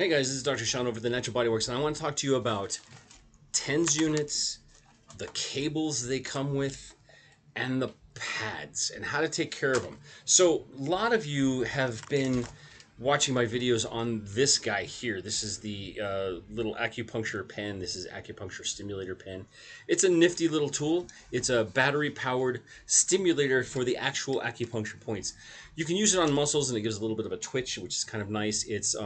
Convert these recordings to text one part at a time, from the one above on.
Hey guys, this is Dr. Sean over at the Natural BodyWorks, and I want to talk to you about TENS units, the cables they come with, and the pads, and how to take care of them. So a lot of you have been watching my videos on this guy here. This is the little acupuncture pen. This is acupuncture stimulator pen. It's a nifty little tool. It's a battery-powered stimulator for the actual acupuncture points. You can use it on muscles, and it gives a little bit of a twitch, which is kind of nice. Its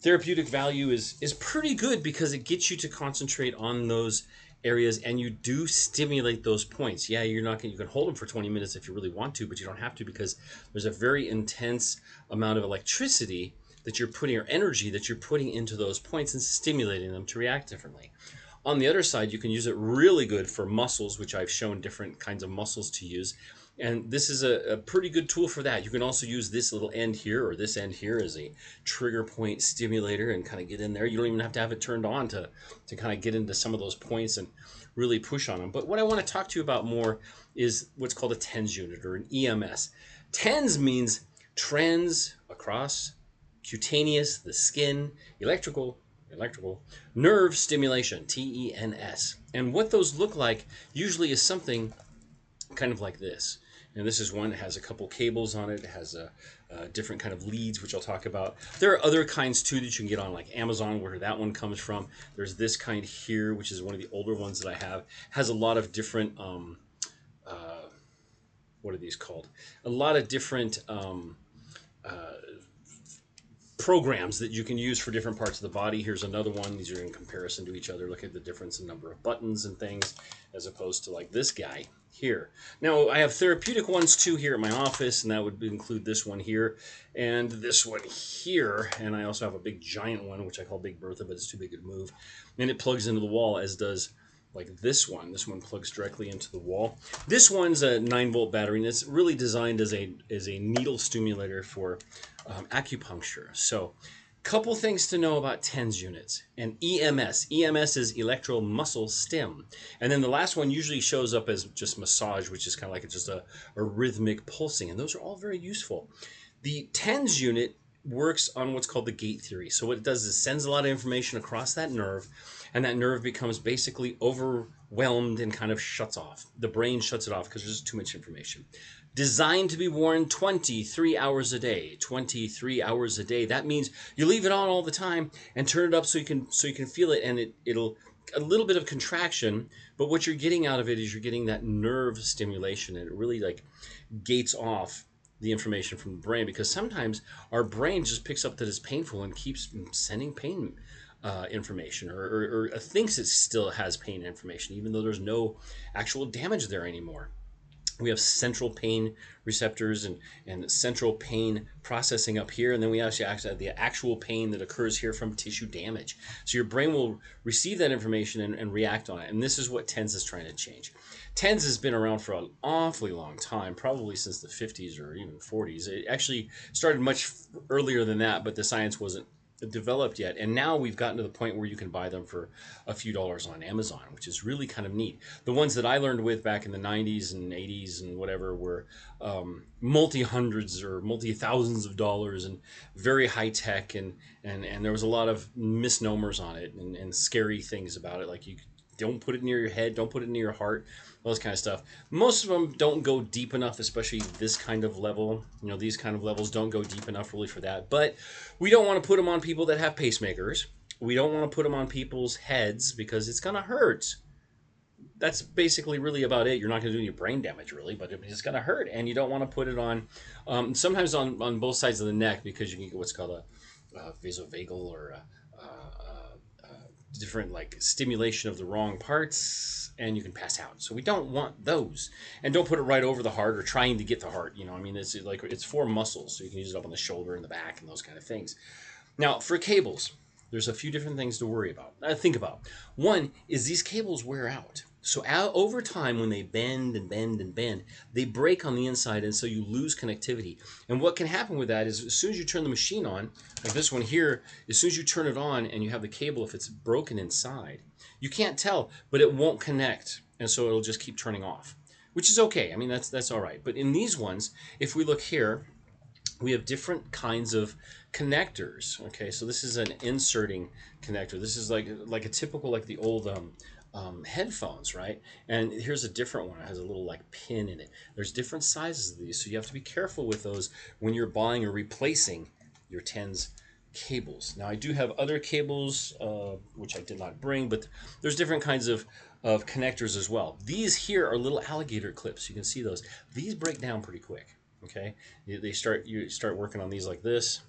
therapeutic value is pretty good because it gets you to concentrate on those areas, and you do stimulate those points. Yeah, you're not going. You can hold them for 20 minutes if you really want to, but you don't have to because there's a very intense amount of electricity that you're putting, or energy that you're putting into those points and stimulating them to react differently. On the other side, you can use it really good for muscles, which I've shown different kinds of muscles to use. And this is a pretty good tool for that. You can also use this little end here, or this end here, as a trigger point stimulator and kind of get in there. You don't even have to have it turned on to kind of get into some of those points and really push on them. But what I want to talk to you about more is what's called a TENS unit, or an EMS. TENS means trans, across, cutaneous, the skin, electrical, nerve stimulation, TENS. And what those look like usually is something kind of like this. And this is one that has a couple cables on it. It has a different kind of leads, which I'll talk about. There are other kinds too that you can get on like Amazon, where that one comes from. There's this kind here, which is one of the older ones that I have. Has a lot of different, what are these called? A lot of different programs that you can use for different parts of the body. Here's another one. These are in comparison to each other. Look at the difference in number of buttons and things, as opposed to like this guy here. Now I have therapeutic ones too here at my office, and that would include this one here and this one here. And I also have a big giant one, which I call Big Bertha, but it's too big to move. And it plugs into the wall, as does like this one. This one plugs directly into the wall. This one's a 9-volt battery, and it's really designed as a needle stimulator for acupuncture. So couple things to know about TENS units. And EMS. EMS is electromuscle stim. And then the last one usually shows up as just massage, which is kind of like just a rhythmic pulsing. And those are all very useful. The TENS unit works on what's called the gate theory. So what it does is it sends a lot of information across that nerve, and that nerve becomes basically overwhelmed and kind of shuts off. The brain shuts it off because there's too much information. Designed to be worn 23 hours a day. 23 hours a day. That means you leave it on all the time and turn it up so you can feel it, and it'll a little bit of contraction, but what you're getting out of it is you're getting that nerve stimulation, and it really like gates off the information from the brain, because sometimes our brain just picks up that it's painful and keeps sending pain information, or thinks it still has pain information, even though there's no actual damage there anymore. We have central pain receptors and central pain processing up here, and then we actually have the actual pain that occurs here from tissue damage. So your brain will receive that information and react on it, and this is what TENS is trying to change. TENS has been around for an awfully long time, probably since the 50s or even 40s. It actually started much earlier than that, but the science wasn't developed yet, and now we've gotten to the point where you can buy them for a few dollars on Amazon, which is really kind of neat. The ones that I learned with back in the 90s and 80s and whatever were multi-hundreds or multi-thousands of dollars and very high-tech, and there was a lot of misnomers on it and scary things about it, like you don't put it near your head, don't put it near your heart, all this kind of stuff. Most of them don't go deep enough, especially this kind of level. You know, these kind of levels don't go deep enough really for that. But we don't want to put them on people that have pacemakers. We don't want to put them on people's heads because it's going to hurt. That's basically really about it. You're not going to do any brain damage really, but it's going to hurt. And you don't want to put it on, sometimes on both sides of the neck, because you can get what's called a vasovagal, or different like stimulation of the wrong parts, and you can pass out. So we don't want those. And don't put it right over the heart or trying to get the heart. You know, I mean, it's like, it's for muscles, so you can use it up on the shoulder and the back and those kind of things. Now for cables, there's a few different things to worry about. Think about. One is these cables wear out. So over time, when they bend and bend and bend, they break on the inside, and so you lose connectivity. And what can happen with that is, as soon as you turn the machine on, like this one here, as soon as you turn it on and you have the cable, if it's broken inside, you can't tell, but it won't connect, and so it'll just keep turning off, which is okay. I mean, that's all right. But in these ones, if we look here, we have different kinds of connectors. Okay, so this is an inserting connector. This is like a typical, like the old headphones, right? And here's a different one. It has a little like pin in it. There's different sizes of these, so you have to be careful with those when you're buying or replacing your TENS cables. Now I do have other cables, which I did not bring, but there's different kinds of connectors as well. These here are little alligator clips. You can see those. These break down pretty quick. Okay, you start working on these like this.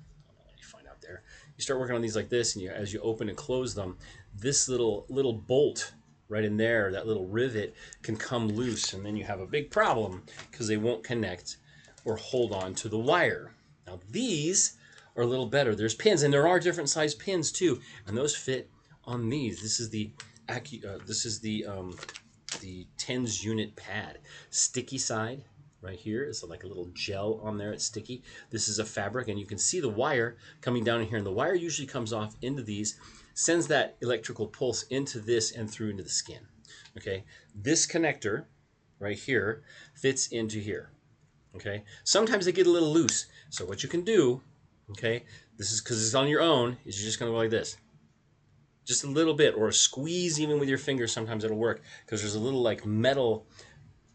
Let me find out there. You start working on these like this, and as you open and close them, this little bolt right in there, that little rivet, can come loose, and then you have a big problem because they won't connect or hold on to the wire. Now these are a little better. There's pins, and there are different size pins too, and those fit on these. This is the TENS unit pad, sticky side. Right here is like a little gel on there. It's sticky. This is a fabric, and you can see the wire coming down in here. And the wire usually comes off into these, sends that electrical pulse into this and through into the skin. Okay, this connector right here fits into here. Okay, sometimes they get a little loose. So what you can do, okay, this is because it's on your own, is you're just going to go like this. Just a little bit, or a squeeze even with your fingers. Sometimes it'll work because there's a little like metal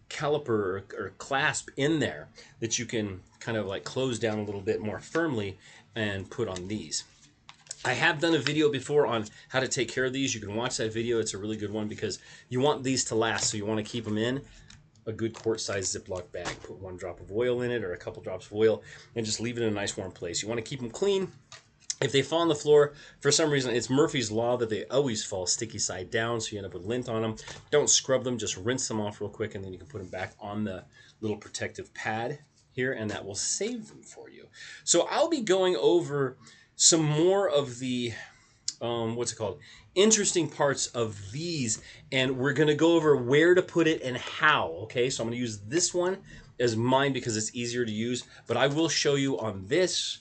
caliper or clasp in there that you can kind of like close down a little bit more firmly and put on these. I have done a video before on how to take care of these. You can watch that video. It's a really good one because you want these to last, so you want to keep them in a good quart-sized Ziploc bag. Put 1 drop of oil in it or a couple drops of oil and just leave it in a nice warm place. You want to keep them clean. If they fall on the floor, for some reason, it's Murphy's Law that they always fall sticky side down, so you end up with lint on them. Don't scrub them, just rinse them off real quick, and then you can put them back on the little protective pad here, and that will save them for you. So I'll be going over some more of the, interesting parts of these, and we're going to go over where to put it and how, okay? So I'm going to use this one as mine because it's easier to use, but I will show you on this,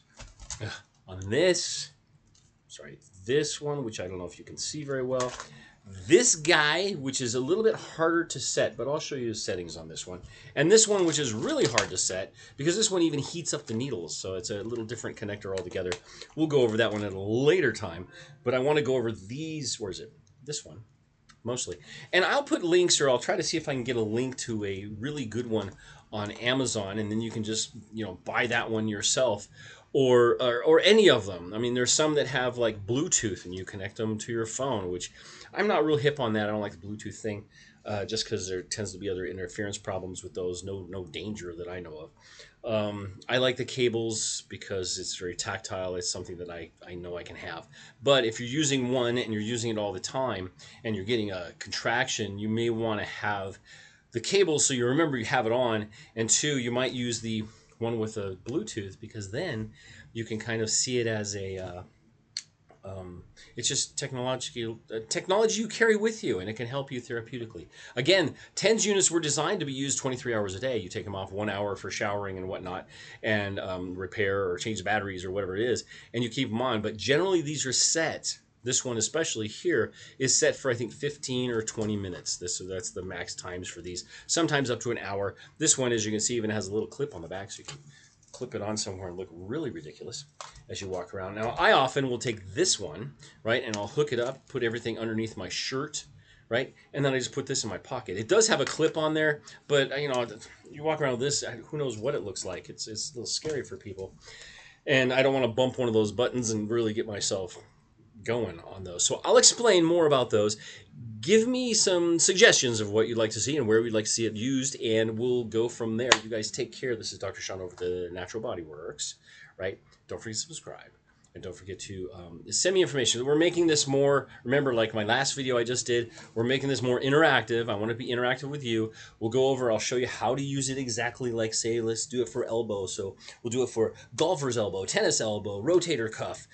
this one, which I don't know if you can see very well. This guy, which is a little bit harder to set, but I'll show you the settings on this one. And this one, which is really hard to set, because this one even heats up the needles, so it's a little different connector altogether. We'll go over that one at a later time, but I want to go over these, where is it? This one, mostly. And I'll put links, or I'll try to see if I can get a link to a really good one on Amazon, and then you can just, buy that one yourself. Or any of them. I mean, there's some that have like Bluetooth and you connect them to your phone, which I'm not real hip on that. I don't like the Bluetooth thing, just because there tends to be other interference problems with those. No danger that I know of. I like the cables because it's very tactile. It's something that I know I can have. But if you're using one and you're using it all the time and you're getting a contraction, you may want to have the cable so you remember you have it on. And 2, you might use the one with a Bluetooth, because then you can kind of see it as a it's just technology you carry with you, and it can help you therapeutically. Again, TENS units were designed to be used 23 hours a day. You take them off 1 hour for showering and whatnot, and repair or change batteries or whatever it is, and you keep them on. But generally these are set. This one especially here is set for, I think, 15 or 20 minutes. So that's the max times for these. Sometimes up to an hour. This one, as you can see, even has a little clip on the back, so you can clip it on somewhere and look really ridiculous as you walk around. Now, I often will take this one, right, and I'll hook it up, put everything underneath my shirt, right, and then I just put this in my pocket. It does have a clip on there, but, you walk around with this, who knows what it looks like. It's a little scary for people. And I don't want to bump one of those buttons and really get myself going on those. So I'll explain more about those. Give me some suggestions of what you'd like to see and where we'd like to see it used, and we'll go from there. You guys take care. This is Dr. Sean over at the Natural BodyWorks, right? Don't forget to subscribe. And don't forget to send me information. We're making this more, remember, like my last video I just did, we're making this more interactive. I want to be interactive with you. We'll go over, I'll show you how to use it exactly, like, say, let's do it for elbow. So we'll do it for golfer's elbow, tennis elbow, rotator cuff,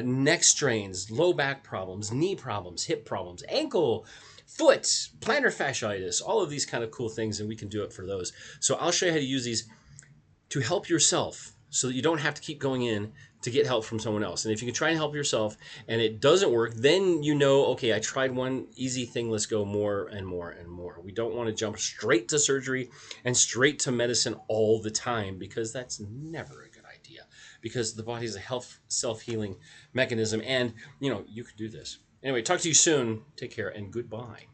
neck strains, low back problems, knee problems, hip problems, ankle, foot, plantar fasciitis, all of these kind of cool things, and we can do it for those. So I'll show you how to use these to help yourself so that you don't have to keep going in to get help from someone else. And if you can try and help yourself and it doesn't work, then okay, I tried one easy thing, let's go more and more and more. We don't want to jump straight to surgery and straight to medicine all the time, because that's never a good idea. because the body is a health self-healing mechanism, and you could do this. Anyway, talk to you soon. Take care and goodbye.